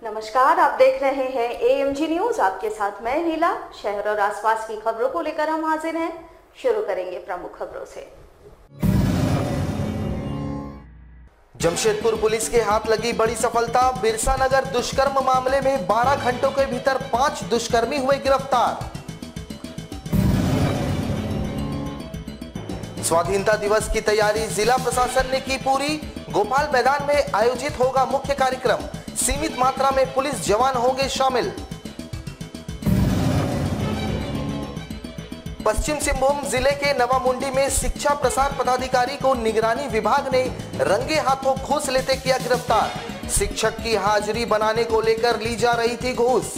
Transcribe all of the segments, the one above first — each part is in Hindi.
नमस्कार, आप देख रहे हैं AMG न्यूज। आपके साथ मैं नीला। शहर और आसपास की खबरों को लेकर हम हाजिर हैं। शुरू करेंगे प्रमुख खबरों से। जमशेदपुर पुलिस के हाथ लगी बड़ी सफलता। बिरसा नगर दुष्कर्म मामले में 12 घंटों के भीतर 5 दुष्कर्मी हुए गिरफ्तार। स्वाधीनता दिवस की तैयारी जिला प्रशासन ने की पूरी। गोपाल मैदान में आयोजित होगा मुख्य कार्यक्रम। सीमित मात्रा में पुलिस जवान होंगे शामिल। पश्चिम सिंहभूम जिले के नवामुंडी में शिक्षा प्रसार पदाधिकारी को निगरानी विभाग ने रंगे हाथों घूस लेते किया गिरफ्तार। शिक्षक की हाजिरी बनाने को लेकर ली जा रही थी घूस।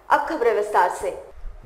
अब खबरें विस्तार से।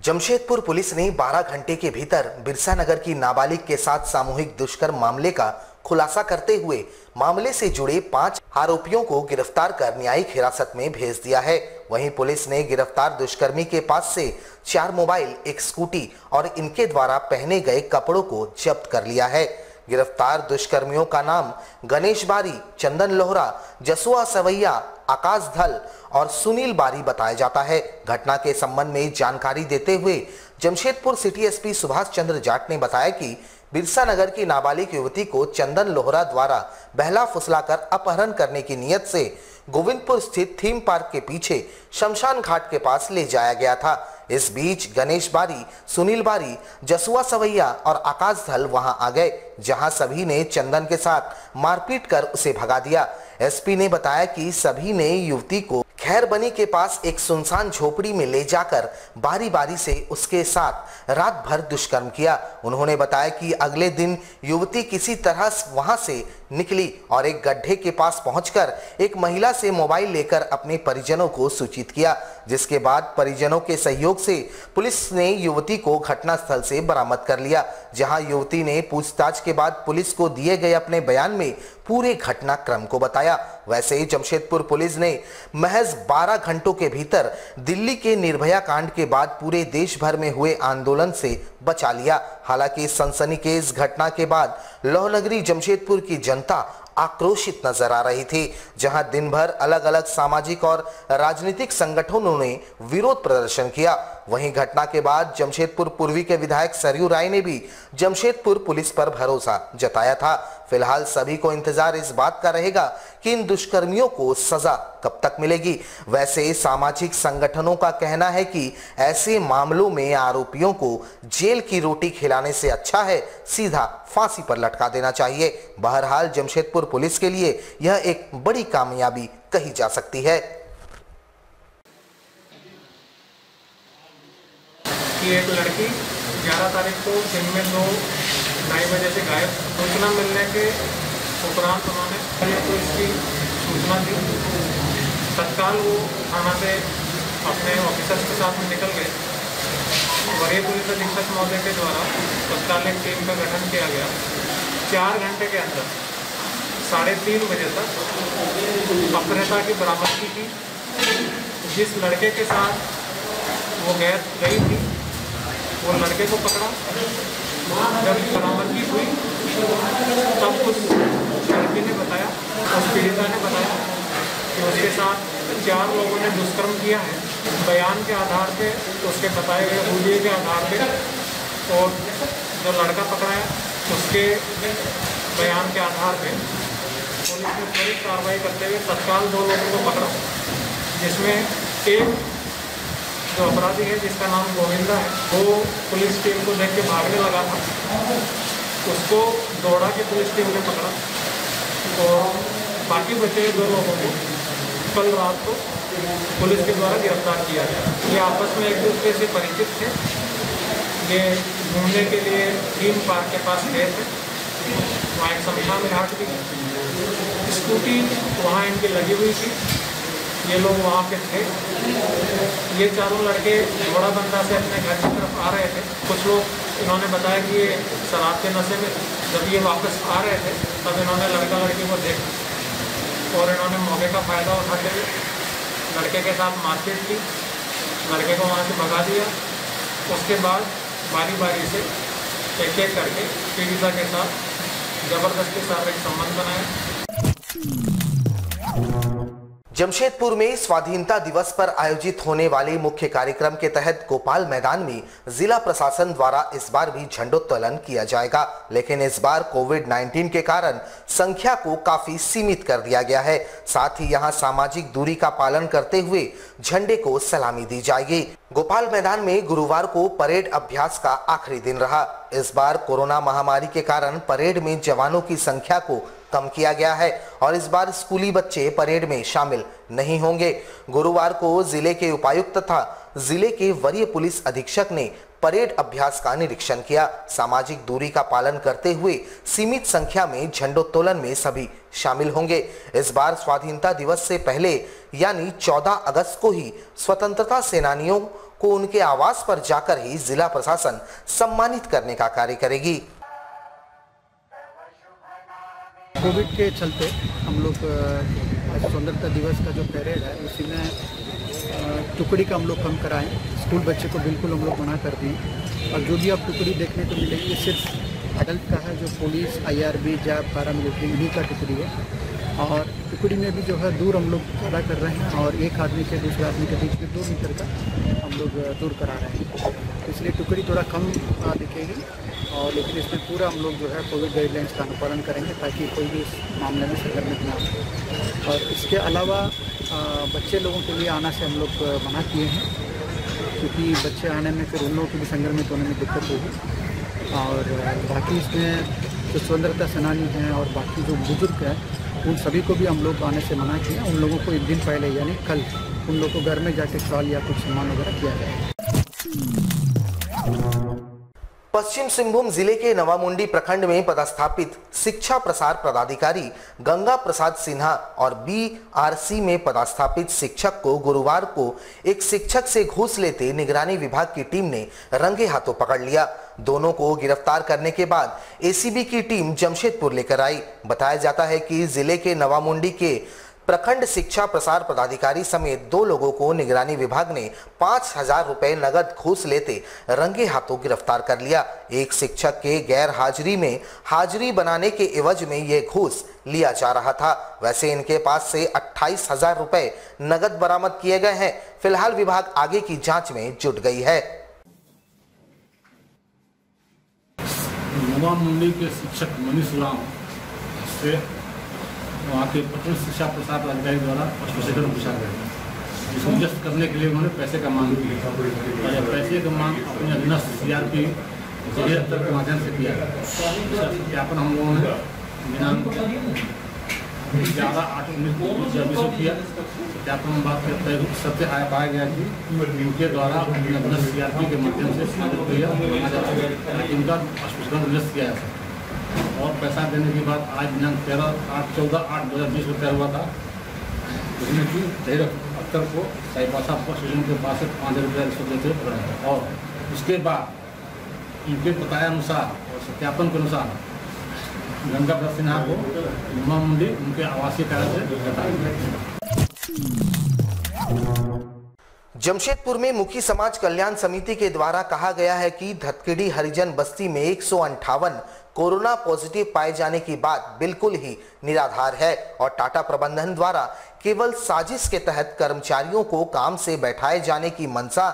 जमशेदपुर पुलिस ने 12 घंटे के भीतर बिरसा नगर की नाबालिग के साथ सामूहिक दुष्कर्म मामले का खुलासा करते हुए मामले से जुड़े 5 आरोपियों को गिरफ्तार कर न्यायिक हिरासत में भेज दिया है। वहीं पुलिस ने गिरफ्तार दुष्कर्मी के पास से 4 मोबाइल, 1 स्कूटी और इनके द्वारा पहने गए कपड़ों को जब्त कर लिया है। गिरफ्तार दुष्कर्मियों का नाम गणेश बारी, चंदन लोहरा, जसुआ सवैया, आकाश धल और सुनील बारी बताया जाता है। घटना के संबंध में जानकारी देते हुए जमशेदपुर सिटी एसपी सुभाष चंद्र जाट ने बताया कि बिरसा नगर की नाबालिग युवती को चंदन लोहरा द्वारा बहला फुसलाकर अपहरण करने की नियत से गोविंदपुर स्थित थीम पार्क के पीछे शमशान घाट के पास ले जाया गया था। इस बीच गणेश बारी, सुनील बारी, जसुआ सवैया और आकाश धल वहां आ गए, जहां सभी ने चंदन के साथ मारपीट कर उसे भगा दिया। एसपी ने बताया कि सभी ने युवती को खैरबनी के पास एक सुनसान झोपड़ी में ले जाकर बारी बारी से उसके साथ रात भर दुष्कर्म किया। उन्होंने बताया कि अगले दिन युवती किसी तरह वहां से निकली और एक गड्ढे के पास पहुंचकर एक महिला से मोबाइल लेकर अपने परिजनों को सूचित किया, जिसके बाद परिजनों के सहयोग से पुलिस ने युवती को घटनास्थल से बरामद कर लिया, जहां युवती ने पूछताछ के बाद पुलिस को दिए गए अपने बयान में पूरे घटनाक्रम को बताया। वैसे ही जमशेदपुर पुलिस ने महज 12 घंटों के भीतर दिल्ली के निर्भया कांड के बाद पूरे देश भर में हुए आंदोलन से बचा लिया। हालांकि इस सनसनीखेज घटना के बाद लोहनगरी जमशेदपुर की जनता आक्रोशित नजर आ रही थी, जहां दिन भर अलग अलग सामाजिक और राजनीतिक संगठनों ने विरोध प्रदर्शन किया। वहीं घटना के बाद जमशेदपुर पूर्वी के विधायक सरयू राय ने भी जमशेदपुर पुलिस पर भरोसा जताया था। फिलहाल सभी को इंतजार इस बात का रहेगा कि इन दुष्कर्मियों को सजा कब तक मिलेगी। वैसे सामाजिक संगठनों का कहना है कि ऐसे मामलों में आरोपियों को जेल की रोटी खिलाने से अच्छा है सीधा फांसी पर लटका देना चाहिए। बहरहाल जमशेदपुर पुलिस के लिए यह एक बड़ी कामयाबी कही जा सकती है। एक लड़की 11 तारीख को दिन में 2-2:30 बजे से गायब। सूचना मिलने के उपरांत उन्होंने पहले तो इसकी सूचना दी। तत्काल वो थाना से अपने ऑफिसर्स के साथ में निकल गए। वरीय पुलिस अधीक्षक महोदय के द्वारा तत्काल एक टीम का गठन किया गया। 4 घंटे के अंदर 3:30 बजे तक अपहृता की बरामदगी की। जिस लड़के के साथ वो गई थी वो लड़के को पकड़ा। जब बरामदगी हुई तब उस लड़की ने बताया, उस पीड़िता ने बताया कि उसके साथ 4 लोगों ने दुष्कर्म किया है। बयान के आधार पे, उसके बताए गए वीडियो के आधार पे और जो लड़का पकड़ा है उसके बयान के आधार पे पुलिस ने त्वरित कार्रवाई करते हुए तत्काल 2 लोगों को पकड़ा, जिसमें एक जो अपराधी है जिसका नाम गोविंदा है, वो पुलिस टीम को देख के भागने लगा था। उसको दौड़ा के पुलिस टीम ने पकड़ा और बाकी बचे 2 लोगों को कल रात को पुलिस के द्वारा गिरफ्तार किया गया। ये आपस में एक दूसरे से परिचित थे। ये घूमने के लिए थीम पार्क के पास गए थे। वहाँ एक शमशान घाट भी, स्कूटी वहाँ इनकी लगी हुई थी। ये लोग वहाँ पे थे। ये चारों लड़के घोड़ाबंदा से अपने घर की तरफ आ रहे थे। कुछ लोग इन्होंने बताया कि ये शराब के नशे में जब ये वापस आ रहे थे तब इन्होंने लड़का लड़की को देखा और इन्होंने मौके का फ़ायदा उठाते हुए लड़के के साथ मारपीट की, लड़के को वहाँ से भगा दिया। उसके बाद बारी बारी से एक एक करके पीड़िता के साथ जबरदस्ती शारीरिक संबंध बनाया। जमशेदपुर में स्वाधीनता दिवस पर आयोजित होने वाले मुख्य कार्यक्रम के तहत गोपाल मैदान में जिला प्रशासन द्वारा इस बार भी झंडोत्तोलन किया जाएगा, लेकिन इस बार कोविड-19 के कारण संख्या को काफी सीमित कर दिया गया है। साथ ही यहां सामाजिक दूरी का पालन करते हुए झंडे को सलामी दी जाएगी। गोपाल मैदान में गुरुवार को परेड अभ्यास का आखिरी दिन रहा। इस बार कोरोना महामारी के कारण परेड में जवानों की संख्या को कम किया गया है और इस बार स्कूली बच्चे परेड में शामिल नहीं होंगे। गुरुवार को जिले के उपायुक्त तथा जिले के वरीय पुलिस अधीक्षक ने परेड अभ्यास का निरीक्षण किया। सामाजिक दूरी का पालन करते हुए सीमित संख्या में झंडोत्तोलन में सभी शामिल होंगे। इस बार स्वाधीनता दिवस से पहले यानी 14 अगस्त को ही स्वतंत्रता सेनानियों को उनके आवास पर जाकर ही जिला प्रशासन सम्मानित करने का कार्य करेगी। कोविड के चलते हम लोग स्वतंत्रता दिवस का जो परेड है उसी में टुकड़ी का हम लोग कम कराएं। स्कूल बच्चे को बिल्कुल हम लोग मना कर दिए और जो भी आप टुकड़ी देखने को मिलेगी सिर्फ अडल्ट का है, जो पुलिस, IRB, जैब, पैरामिलिट्री इन्हीं का टुकड़ी है। और टुकड़ी में भी जो है दूर हम लोग खड़ा कर रहे हैं और एक आदमी के दूसरे आदमी के बीच में 2 मीटर का हम लोग दूर करा रहे हैं, इसलिए टुकड़ी थोड़ा कम दिखेगी। और लेकिन इसमें पूरा हम लोग जो है कोविड गाइडलाइंस का अनुपालन करेंगे ताकि कोई भी इस मामले में संक्रमित ना हो। और इसके अलावा बच्चे लोगों के लिए आना से हम लोग मना किए हैं, क्योंकि बच्चे आने में फिर उन लोगों के भी संक्रमित होने में दिक्कत होगी। और बाकी इसमें जो स्वतंत्रता सेनानी हैं और बाकी जो बुजुर्ग हैं उन सभी को भी हम लोग आने से मना किया। उन लोगों को एक दिन पहले यानी कल उन लोगों को घर में जाके शॉल या कुछ सामान वगैरह किया जाएगा। पश्चिम सिंहभूम जिले के नवामुंडी प्रखंड में पदस्थापित शिक्षा प्रसार पदाधिकारी गंगा प्रसाद सिन्हा और BRC में पदस्थापित शिक्षक को गुरुवार को एक शिक्षक से घूस लेते निगरानी विभाग की टीम ने रंगे हाथों पकड़ लिया। दोनों को गिरफ्तार करने के बाद ACB की टीम जमशेदपुर लेकर आई। बताया जाता है कि जिले के नवामुंडी के प्रखंड शिक्षा प्रसार पदाधिकारी समेत 2 लोगों को निगरानी विभाग ने 5,000 रुपए नगद घूस लेते रंगे हाथों गिरफ्तार कर लिया। एक शिक्षक के गैर हाजिरी में हाजिरी बनाने के एवज में ये घूस लिया जा रहा था। वैसे इनके पास से 28,000 रुपए नगद बरामद किए गए हैं। फिलहाल विभाग आगे की जांच में जुट गई है। नवामुंडी के शिक्षक मनीष राम से वहाँ के प्रखंड शिक्षा प्रसार पदाधिकारी द्वारा स्पष्टीकरण पूछा गया, जिसको जब्त करने के लिए उन्होंने पैसे का मांग की और पैसे का मांग अपने अधीनस्थ CRP दफ्तर के माध्यम से किया। इसका सत्यापन हम लोगों ने दिनांक 11/8/2024 को किया। सत्यापन में बात करते हैं सत्य पाया गया कि उनके द्वारा अपने अधीनस्थ CRP के माध्यम से इनका स्पष्टीकरण निरस्त किया है और पैसा देने के बाद आज दिनांक 14/8/2020 को तय हुआ था, जिसमें कि तहरीर अख्तर को साईपासा बस स्टेशन के पास से 5,000 रुपये रिश्वत देते हुए पकड़ा गया। और उसके बाद उनके बताया अनुसार और सत्यापन के अनुसार गंगा प्रसाद सिन्हा को नवामुंडी उनके आवासीय कार्य से हटाया गया। जमशेदपुर में मुखी समाज कल्याण समिति के द्वारा कहा गया है कि धतकेडी हरिजन बस्ती में 158 कोरोना पॉजिटिव पाए जाने की बात बिल्कुल ही निराधार है और टाटा प्रबंधन द्वारा केवल साजिश के तहत कर्मचारियों को काम से बैठाए जाने की मंशा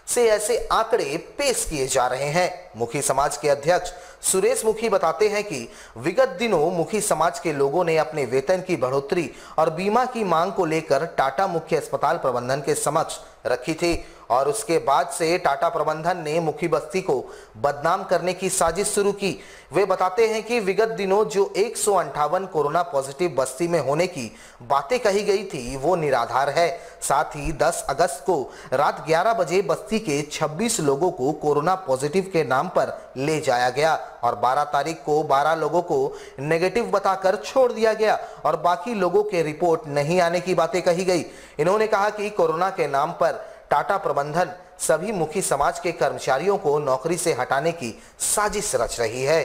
से ऐसे आंकड़े पेश किए जा रहे हैं। मुखी समाज के अध्यक्ष सुरेश मुखी बताते हैं कि विगत दिनों मुखी समाज के लोगों ने अपने वेतन की बढ़ोतरी और बीमा की मांग को लेकर टाटा मुख्य अस्पताल प्रबंधन के समक्ष रखी थी और उसके बाद से टाटा प्रबंधन ने मुखी बस्ती को बदनाम करने की साजिश शुरू की। वे बताते हैं कि विगत दिनों जो 158 कोरोना पॉजिटिव बस्ती में होने की बातें कही गई थी वो निराधार है। साथ ही 10 अगस्त को रात 11 बजे बस्ती के 26 लोगों को कोरोना पॉजिटिव के नाम पर ले जाया गया और 12 तारीख को 12 लोगों को नेगेटिव बताकर छोड़ दिया गया और बाकी लोगों के रिपोर्ट नहीं आने की बातें कही गई। इन्होंने कहा कि कोरोना के नाम पर टाटा प्रबंधन सभी मुखी समाज के कर्मचारियों को नौकरी से हटाने की साजिश रच रही है।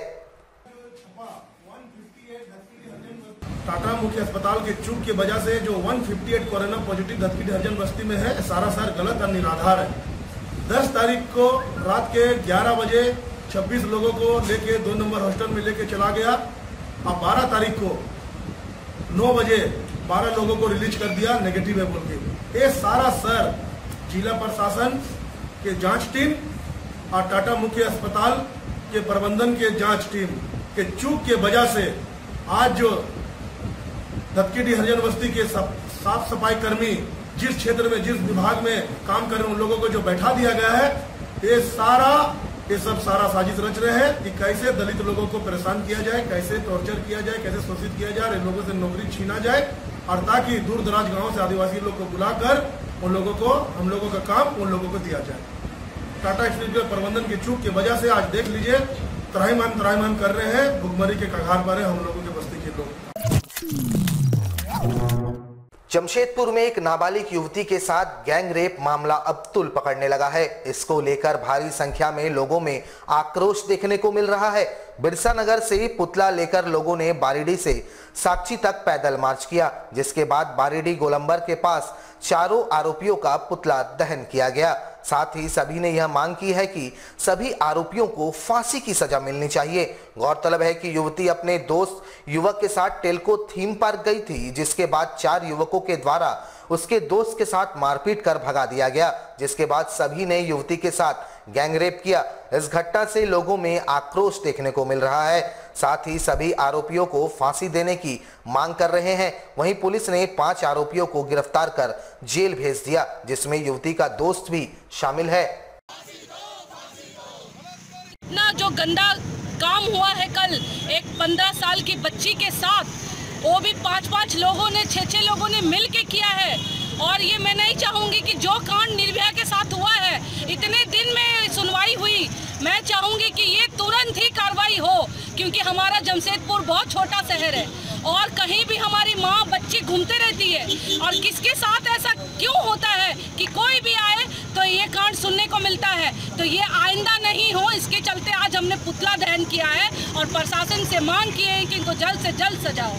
टाटा मुख्य अस्पताल के चूक की वजह से जो 158 कोरोना पॉजिटिव धतकीडी हरिजन बस्ती में है, सारा गलत और निराधार है। 10 तारीख को रात के 11 बजे 26 लोगों को लेके 2 नंबर हॉस्टल में लेके चला गया और 12 तारीख को 9 बजे 12 लोगों को रिलीज कर दिया नेगेटिव है बोल के। ये सारा जिला प्रशासन के जांच टीम और टाटा मुख्य अस्पताल के प्रबंधन के जांच टीम के चूक के वजह से आज जो धतकीडी हरिजन बस्ती के साफ सफाई कर्मी जिस क्षेत्र में जिस विभाग में काम कर रहे उन लोगों को जो बैठा दिया गया है, ये सब सारा साजिश रच रहे हैं कि कैसे दलित लोगों को परेशान किया जाए, कैसे टॉर्चर किया जाए, कैसे शोषित किया जाए, इन लोगों से नौकरी छीना जाए और ताकि दूर दराज गाँव से आदिवासी लोग को बुलाकर उन लोगों को हम लोगों का काम उन लोगों को दिया जाए। टाटा स्टील के प्रबंधन की चूक की वजह से आज देख लीजिए त्राहिमाम कर रहे हैं, भुखमरी के कगार पर है हम लोगों के बस्ती के लोग। जमशेदपुर में एक नाबालिग युवती के साथ गैंग रेप मामला अब तूल पकड़ने लगा है। इसको लेकर भारी संख्या में लोगों में आक्रोश देखने को मिल रहा है। बिरसा नगर से पुतला लेकर लोगों ने बारीडी से साक्षी तक पैदल मार्च किया, जिसके बाद बारीडी गोलंबर के पास चारों आरोपियों का पुतला दहन किया गया। साथ ही सभी ने यह मांग की है कि सभी आरोपियों को फांसी की सजा मिलनी चाहिए। गौरतलब है कि युवती अपने दोस्त युवक के साथ टेल्को थीम पार्क गई थी, जिसके बाद 4 युवकों के द्वारा उसके दोस्त के साथ मारपीट कर भगा दिया गया, जिसके बाद सभी ने युवती के साथ गैंगरेप किया। इस घटना से लोगों में आक्रोश देखने को मिल रहा है। साथ ही सभी आरोपियों को फांसी देने की मांग कर रहे हैं। वहीं पुलिस ने 5 आरोपियों को गिरफ्तार कर जेल भेज दिया, जिसमें युवती का दोस्त भी शामिल है। ना जो गंदा काम हुआ है कल एक 15 साल की बच्ची के साथ, वो भी 5-5 लोगों ने 6-6 लोगों ने मिल के किया है। और ये मैं नहीं चाहूँगी कि जो कांड निर्भया के साथ हुआ है, इतने दिन में सुनवाई हुई, मैं चाहूँगी कि ये तुरंत ही कार्रवाई हो, क्योंकि हमारा जमशेदपुर बहुत छोटा शहर है और कहीं भी हमारी माँ बच्ची घूमते रहती है। और किसके साथ ऐसा क्यों होता है कि कोई भी आए तो ये कांड सुनने को मिलता है, तो ये आइंदा नहीं हो, इसके चलते आज हमने पुतला दहन किया है और प्रशासन से मांग की है कि इनको जल्द से जल्द सजाओ।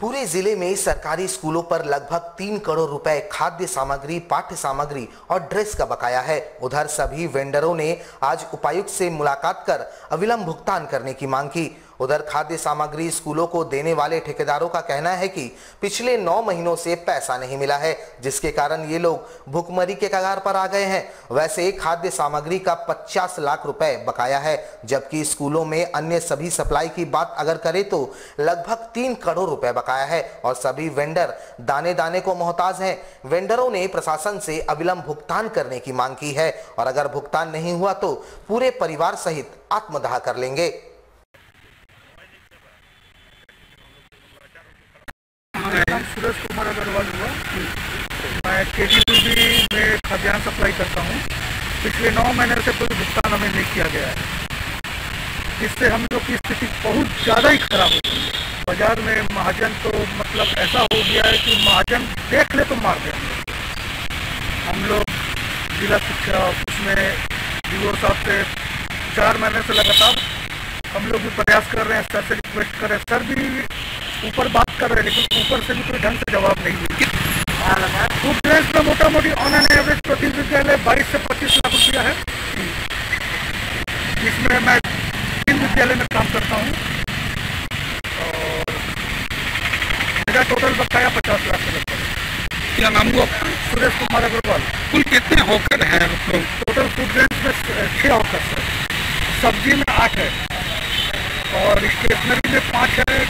पूरे जिले में सरकारी स्कूलों पर लगभग 3 करोड़ रुपए खाद्य सामग्री, पाठ्य सामग्री और ड्रेस का बकाया है। उधर सभी वेंडरों ने आज उपायुक्त से मुलाकात कर अविलंब भुगतान करने की मांग की। उधर खाद्य सामग्री स्कूलों को देने वाले ठेकेदारों का कहना है कि पिछले 9 महीनों से पैसा नहीं मिला है, जिसके कारण ये लोग भुखमरी के कगार पर आ गए हैं। वैसे खाद्य सामग्री का 50 लाख रुपए बकाया है, जबकि स्कूलों में अन्य सभी सप्लाई की बात अगर करें तो लगभग 3 करोड़ रुपए बकाया है और सभी वेंडर दाने दाने को मोहताज हैं। वेंडरों ने प्रशासन से अविलंब भुगतान करने की मांग की है और अगर भुगतान नहीं हुआ तो पूरे परिवार सहित आत्मदाह कर लेंगे। सूरज कुमार अग्रवाल हुआ, मैं केजीबीबी में खाद्यान्न सप्लाई करता हूँ। पिछले 9 महीने से कोई भुगतान हमें नहीं किया गया है, जिससे हम लोग की स्थिति बहुत ज़्यादा ही खराब हो गई है। बाजार में महाजन तो मतलब ऐसा हो गया है कि महाजन देख ले तो मार दे। हम लोग जिला शिक्षा ऑफिस में डीओ साहब से 4 महीने से लगातार हम लोग भी प्रयास कर रहे हैं, सर से रिक्वेस्ट कर रहे हैं, सर भी ऊपर बात कर रहे हैं, लेकिन ऊपर से भी कोई ढंग से जवाब नहीं मिला। फूड ड्रेस में मोटा मोटी ऑन एन एवरेज प्रति विद्यालय 22 से 25 लाख रुपया है, जिसमें मैं 3 विद्यालय में काम करता हूँ और मेरा टोटल बकाया 50 लाख से लगता है। क्या नाम हुआ? सुरेश कुमार अग्रवाल। कुल कितने हॉकर हैं? टोटल फूड ड्रेस में 6 हॉकर है, सब्जी में 8 है और स्टेशनरी में 5 है।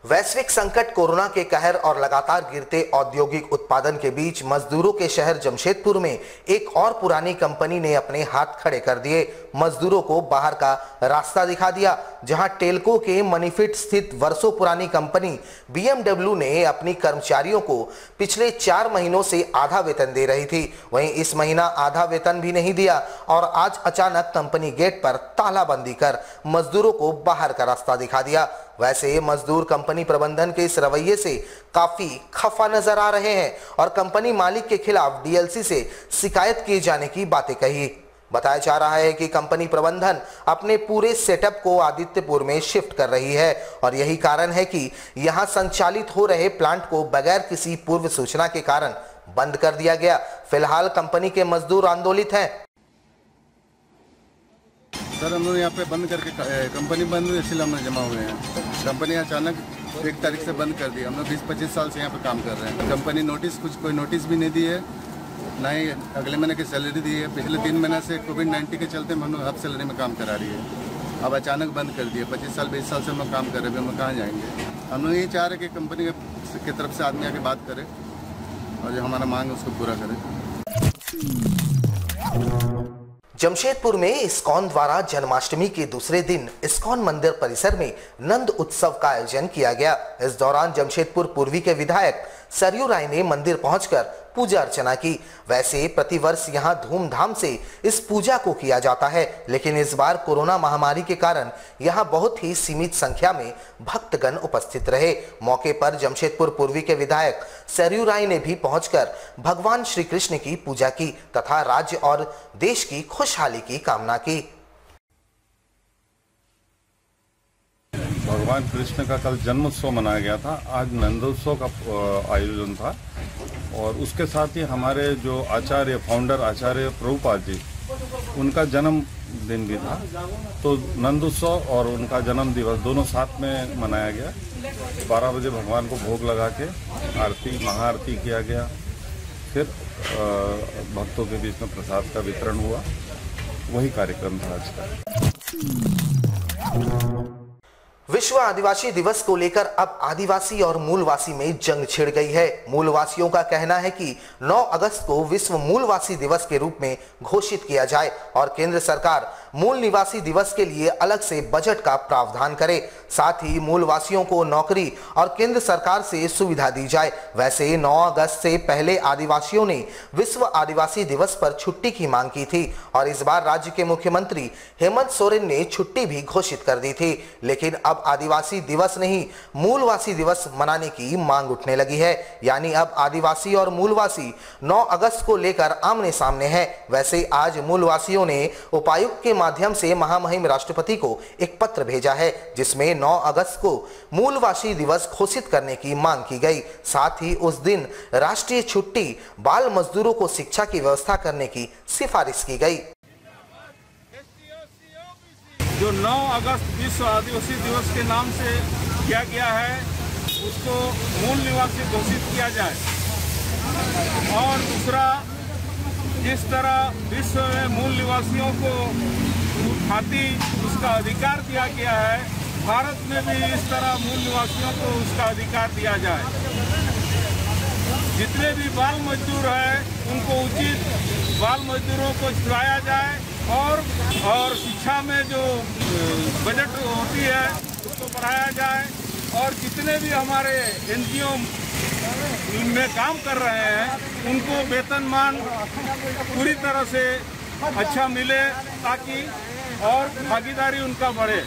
वैश्विक संकट, कोरोना के कहर और लगातार गिरते औद्योगिक उत्पादन के बीच मजदूरों के शहर जमशेदपुर में एक और पुरानी कंपनी ने अपने हाथ खड़े कर दिए। मजदूरों को बाहर का रास्ता दिखा दिया, जहां टेल्को के मनीफिट स्थित वर्षों पुरानी कंपनी BMW ने अपनी कर्मचारियों को पिछले 4 महीनों से आधा वेतन दे रही थी। वहीं इस महीना आधा वेतन भी नहीं दिया और आज अचानक कंपनी गेट पर तालाबंदी कर मजदूरों को बाहर का रास्ता दिखा दिया। वैसे मजदूर कंपनी प्रबंधन के इस रवैये से काफी खफा नजर आ रहे हैं और कंपनी मालिक के खिलाफ DLC से शिकायत किए जाने की बातें कही। बताया जा रहा है कि कंपनी प्रबंधन अपने पूरे सेटअप को आदित्यपुर में शिफ्ट कर रही है और यही कारण है कि यहां संचालित हो रहे प्लांट को बगैर किसी पूर्व सूचना के कारण बंद कर दिया गया। फिलहाल कंपनी के मजदूर आंदोलित हैं। सर, हम लोग यहाँ पे बंद करके कंपनी बंद इसलिए हम जमा हुए हैं। कंपनी अचानक 1 तारीख से बंद कर दी। हम लोग 20-25 साल से यहाँ पे काम कर रहे हैं। कंपनी कोई नोटिस भी नहीं दी है, ना ही अगले महीने की सैलरी दी है। पिछले 3 महीने से कोविड-19 के चलते हम लोग हाफ सैलरी में काम करा रही है। अब अचानक बंद कर दिए। 25 साल 20 साल से हम लोग काम कर रहे हैं, हम लोग कहाँ जाएंगे। हम लोग यही चाह रहे हैं कि कंपनी की तरफ से आदमी आके बात करे और जो हमारा मांग है उसको पूरा करे। जमशेदपुर में इस्कॉन द्वारा जन्माष्टमी के दूसरे दिन इस्कॉन मंदिर परिसर में नंद उत्सव का आयोजन किया गया। इस दौरान जमशेदपुर पूर्वी के विधायक सरयू राय ने मंदिर पहुंचकर पूजा अर्चना की। वैसे प्रतिवर्ष यहां धूमधाम से इस पूजा को किया जाता है, लेकिन इस बार कोरोना महामारी के कारण यहां बहुत ही सीमित संख्या में भक्तगण उपस्थित रहे। मौके पर जमशेदपुर पूर्वी के विधायक सरयू राय ने भी पहुंचकर भगवान श्री कृष्ण की पूजा की तथा राज्य और देश की खुशहाली की कामना की। भगवान कृष्ण का कल जन्मोत्सव मनाया गया था। आज नंदोत्सव का आयोजन था और उसके साथ ही हमारे जो आचार्य फाउंडर आचार्य प्रभुपाद जी, उनका जन्मदिन भी था। तो नंदोत्सव और उनका जन्म दिवस दोनों साथ में मनाया गया। 12 बजे भगवान को भोग लगा के आरती महाआरती किया गया। फिर भक्तों के बीच में प्रसाद का वितरण हुआ। वही कार्यक्रम था आज का। विश्व आदिवासी दिवस को लेकर अब आदिवासी और मूलवासी में जंग छिड़ गई है। मूलवासियों का कहना है कि 9 अगस्त को विश्व मूलवासी दिवस के रूप में घोषित किया जाए और केंद्र सरकार मूल निवासी दिवस के लिए अलग से बजट का प्रावधान करे। साथ ही मूलवासियों को नौकरी और केंद्र सरकार से सुविधा दी जाए। वैसे 9 अगस्त से पहले आदिवासियों ने विश्व आदिवासी दिवस पर छुट्टी की मांग की थी और इस बार राज्य के मुख्यमंत्री हेमंत सोरेन ने छुट्टी भी घोषित कर दी थी, लेकिन अब आदिवासी दिवस नहीं मूलवासी दिवस मनाने की मांग उठने लगी है। यानी अब आदिवासी और मूलवासी 9 अगस्त को लेकर आमने सामने हैं। वैसे आज मूलवासियों ने उपायुक्त के माध्यम से महामहिम राष्ट्रपति को एक पत्र भेजा है, जिसमें 9 अगस्त को मूलवासी दिवस घोषित करने की मांग की गई। साथ ही उस दिन राष्ट्रीय छुट्टी, बाल मजदूरों को शिक्षा की व्यवस्था करने की सिफारिश की गई। जो 9 अगस्त विश्व आदिवासी दिवस के नाम से किया गया है, उसको मूल निवासी घोषित किया जाए। और दूसरा, जिस तरह विश्व में मूल निवासियों को खातिर उसका अधिकार दिया गया है, भारत में भी इस तरह मूल निवासियों को उसका अधिकार दिया जाए। जितने भी बाल मजदूर हैं, उनको उचित बाल मजदूरों को छुड़ाया जाए और शिक्षा में जो बजट होती है उसको बढ़ाया जाए। और जितने भी हमारे एनजीओ में काम कर रहे हैं, उनको वेतनमान पूरी तरह से अच्छा मिले ताकि और भागीदारी उनका बढ़े।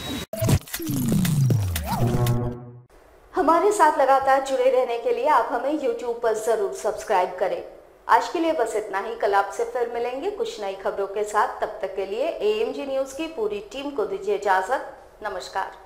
हमारे साथ लगातार जुड़े रहने के लिए आप हमें YouTube पर जरूर सब्सक्राइब करें। आज के लिए बस इतना ही। कल आपसे फिर मिलेंगे कुछ नई खबरों के साथ। तब तक के लिए AMG न्यूज की पूरी टीम को दीजिए इजाजत। नमस्कार।